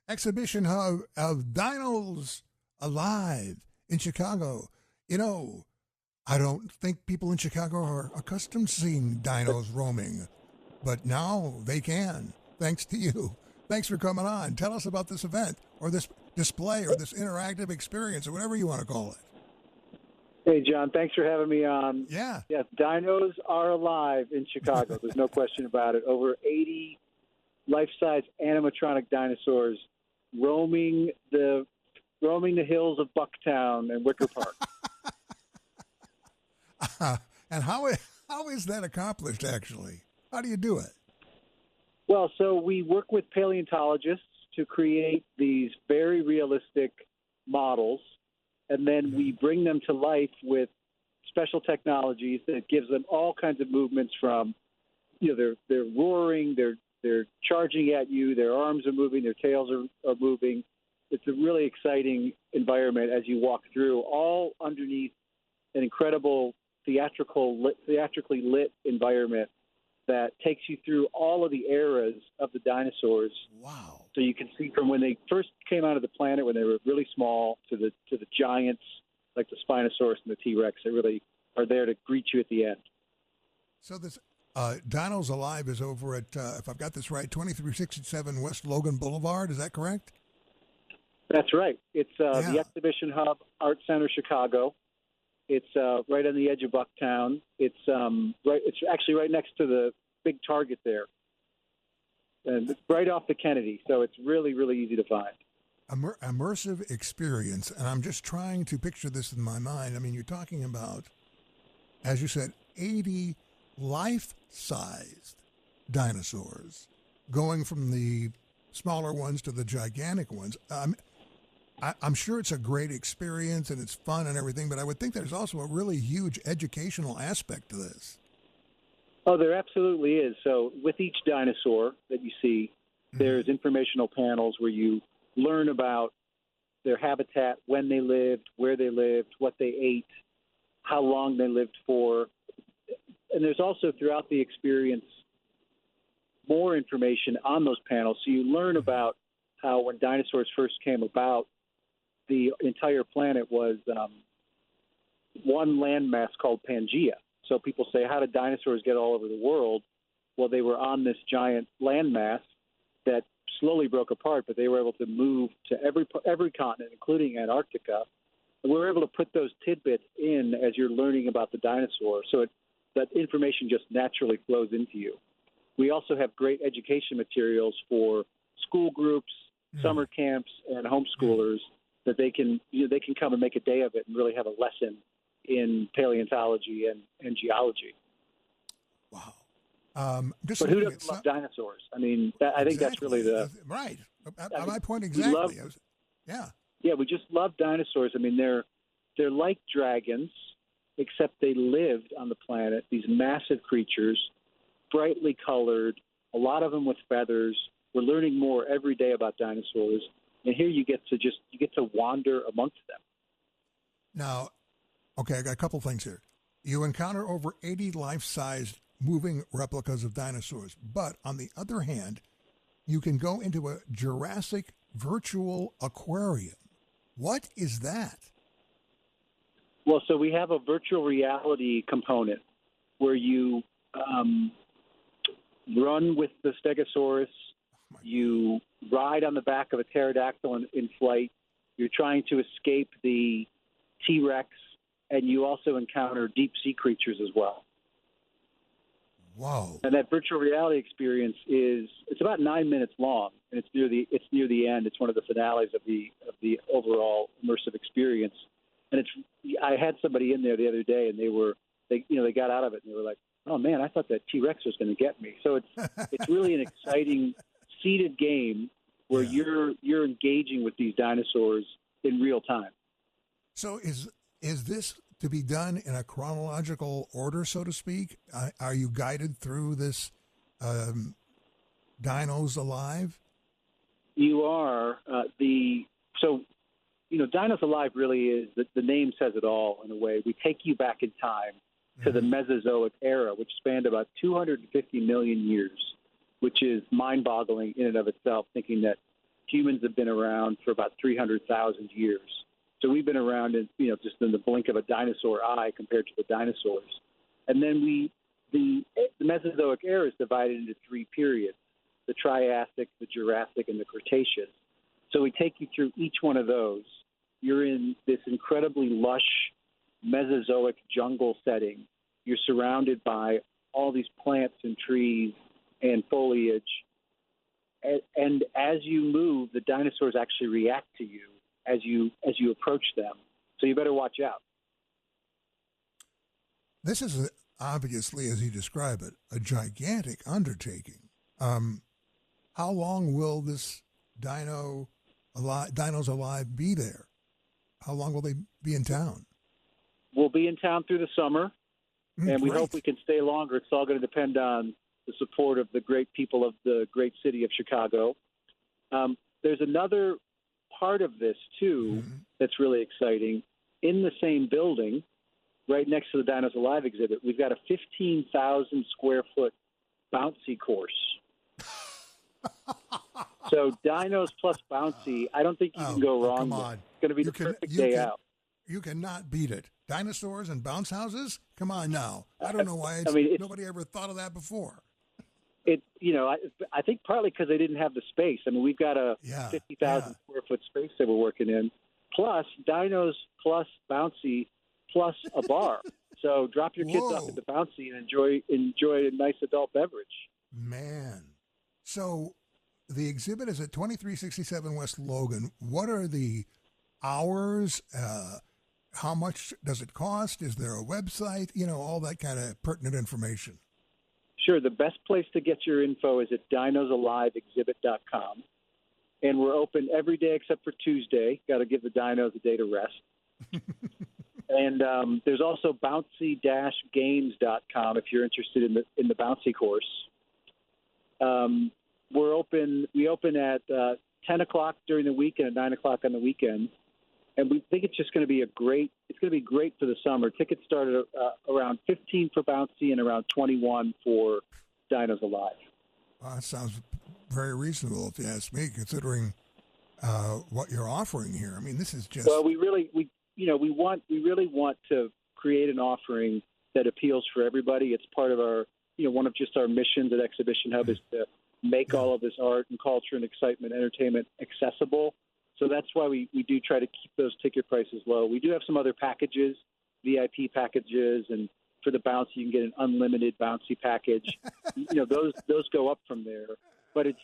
exhibition of Dinos Alive in Chicago. You know, I don't think people in Chicago are accustomed to seeing dinos roaming, but now they can, thanks to you. Thanks for coming on. Tell us about this event or this display or this interactive experience or whatever you want to call it. Hey, John, thanks for having me on. Yeah. Yes, dinos are alive in Chicago. There's no question about it. Over 80 life-size animatronic dinosaurs roaming the hills of Bucktown and Wicker Park. And how is that accomplished, actually? How do you do it? Well, so we work with paleontologists to create these very realistic models, and then we bring them to life with special technologies that gives them all kinds of movements from, they're roaring, they're charging at you, their arms are moving, their tails are moving. It's a really exciting environment as you walk through, all underneath an incredible theatrically lit environment that takes you through all of the eras of the dinosaurs. Wow. So you can see from when they first came out of the planet, when they were really small, to the giants like the Spinosaurus and the T-Rex. They really are there to greet you at the end. So this Dinos Alive is over at, if I've got this right, 2367 West Logan Boulevard. Is that correct? That's right. It's the Exhibition Hub, Art Center, Chicago. It's right on the edge of Bucktown. It's It's actually right next to the big Target there, and it's right off the Kennedy. So it's really, really easy to find. Immersive experience, and I'm just trying to picture this in my mind. I mean, you're talking about, as you said, 80 life-sized dinosaurs, going from the smaller ones to the gigantic ones. I'm sure it's a great experience and it's fun and everything, but I would think there's also a really huge educational aspect to this. Oh, there absolutely is. So with each dinosaur that you see, there's informational panels where you learn about their habitat, when they lived, where they lived, what they ate, how long they lived for. And there's also throughout the experience more information on those panels. So you learn about how when dinosaurs first came about, the entire planet was one landmass called Pangea. So people say, how did dinosaurs get all over the world? Well, they were on this giant landmass that slowly broke apart, but they were able to move to every continent, including Antarctica. And we were able to put those tidbits in as you're learning about the dinosaur, so that information just naturally flows into you. We also have great education materials for school groups, summer camps, and homeschoolers that they can come and make a day of it and really have a lesson in paleontology and geology. Wow. But who doesn't love dinosaurs? I mean, I think that's really the... Right. My point exactly. Yeah, we just love dinosaurs. I mean, they're like dragons, except they lived on the planet, these massive creatures, brightly colored, a lot of them with feathers. We're learning more every day about dinosaurs. And here you get to wander amongst them. Now, okay, I got a couple things here. You encounter over 80 life-sized moving replicas of dinosaurs, but on the other hand, you can go into a Jurassic virtual aquarium. What is that? Well, so we have a virtual reality component where you run with the Stegosaurus. You ride on the back of a pterodactyl in flight. You're trying to escape the T-Rex, and you also encounter deep-sea creatures as well. Whoa! And that virtual reality experience it's about 9 minutes long, and it's near the end. It's one of the finales of the overall immersive experience. And I had somebody in there the other day, and they got out of it, and they were like, "Oh man, I thought that T-Rex was going to get me." So it's really an exciting seated game where you're engaging with these dinosaurs in real time. So is this to be done in a chronological order, so to speak? Are you guided through this Dinos Alive? You are. Dinos Alive really is, the name says it all in a way. We take you back in time to the Mesozoic era, which spanned about 250 million years, which is mind-boggling in and of itself, thinking that humans have been around for about 300,000 years. So we've been around in, just in the blink of a dinosaur eye compared to the dinosaurs. And then the Mesozoic era is divided into three periods: the Triassic, the Jurassic, and the Cretaceous. So we take you through each one of those. You're in this incredibly lush Mesozoic jungle setting. You're surrounded by all these plants and trees and foliage. And as you move, the dinosaurs actually react to you as you approach them. So you better watch out. This is obviously, as you describe it, a gigantic undertaking. How long will this Dinos Alive be there? How long will they be in town? We'll be in town through the summer, and we Great. hope we can stay longer. It's all going to depend on the support of the great people of the great city of Chicago. There's another part of this, too, that's really exciting. In the same building, right next to the Dinos Alive exhibit, we've got a 15,000 square foot bouncy course. So Dinos plus bouncy, I don't think you can go wrong with. It's going to be the perfect day out. You cannot beat it. Dinosaurs and bounce houses? Come on now. I don't know why nobody ever thought of that before. I think partly because they didn't have the space. I mean, we've got a 50,000 square foot space that we're working in, plus dinos, plus bouncy, plus a bar. So drop your kids off at the bouncy and enjoy a nice adult beverage. Man. So the exhibit is at 2367 West Logan. What are the hours? How much does it cost? Is there a website? All that kind of pertinent information. Sure. The best place to get your info is at dinosaliveexhibit.com. And we're open every day except for Tuesday. Got to give the dinos a day to rest. And there's also bouncy-games.com if you're interested in the bouncy course. We open at 10 o'clock during the week and at 9 o'clock on the weekend. And we think it's just going to be great for the summer. Tickets start at around 15 for bouncy and around 21 for Dinos Alive. Well, that sounds very reasonable, if you ask me, considering what you're offering here. I mean, this is just... Well, we really want to create an offering that appeals for everybody. It's part of our, one of just our missions at Exhibition Hub is to make all of this art and culture and excitement, entertainment accessible. So that's why we do try to keep those ticket prices low. We do have some other packages, VIP packages, and for the bouncy, you can get an unlimited bouncy package. Those go up from there. But it's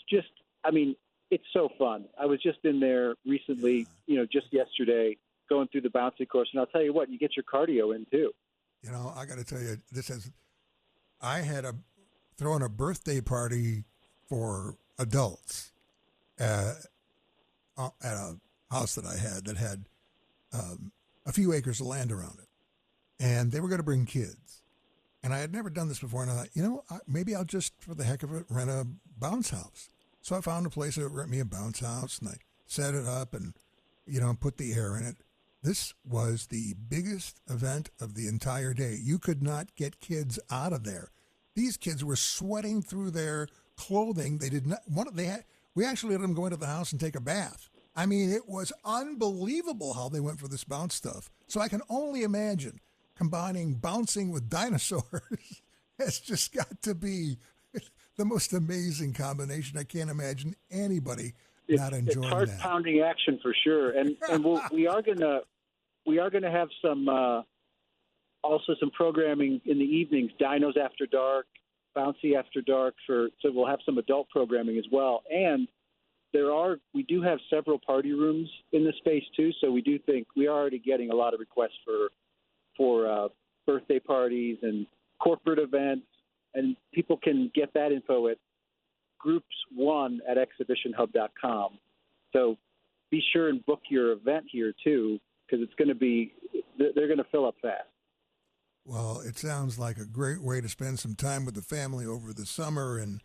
just, I mean, it's so fun. I was just in there recently, just yesterday, going through the bouncy course, and I'll tell you what, you get your cardio in too. I got to tell you, I had thrown a birthday party for adults at a house that I had that had a few acres of land around it. And they were going to bring kids. And I had never done this before. And I thought, maybe I'll just, for the heck of it, rent a bounce house. So I found a place that would rent me a bounce house, and I set it up and, put the air in it. This was the biggest event of the entire day. You could not get kids out of there. These kids were sweating through their clothing. They did not. We actually let them go into the house and take a bath. I mean, it was unbelievable how they went for this bounce stuff. So I can only imagine combining bouncing with dinosaurs has just got to be the most amazing combination. I can't imagine anybody not enjoying that. It's heart-pounding action for sure, and we are gonna have some also some programming in the evenings. Dinos After Dark, Bouncy After Dark. So we'll have some adult programming as well, and we do have several party rooms in the space too. So we do think we are already getting a lot of requests for birthday parties and corporate events, and people can get that info at groups1@exhibitionhub.com. So be sure and book your event here too, because they're going to fill up fast. Well, it sounds like a great way to spend some time with the family over the summer. And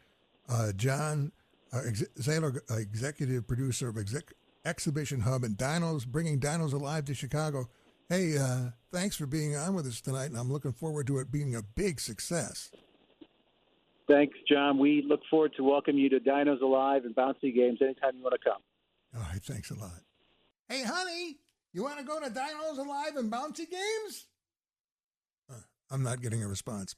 John Zahler, executive producer of Exhibition Hub and bringing Dinos Alive to Chicago. Hey, thanks for being on with us tonight, and I'm looking forward to it being a big success. Thanks, John. We look forward to welcoming you to Dinos Alive and Bouncy Games anytime you want to come. All right, thanks a lot. Hey, honey, you want to go to Dinos Alive and Bouncy Games? I'm not getting a response.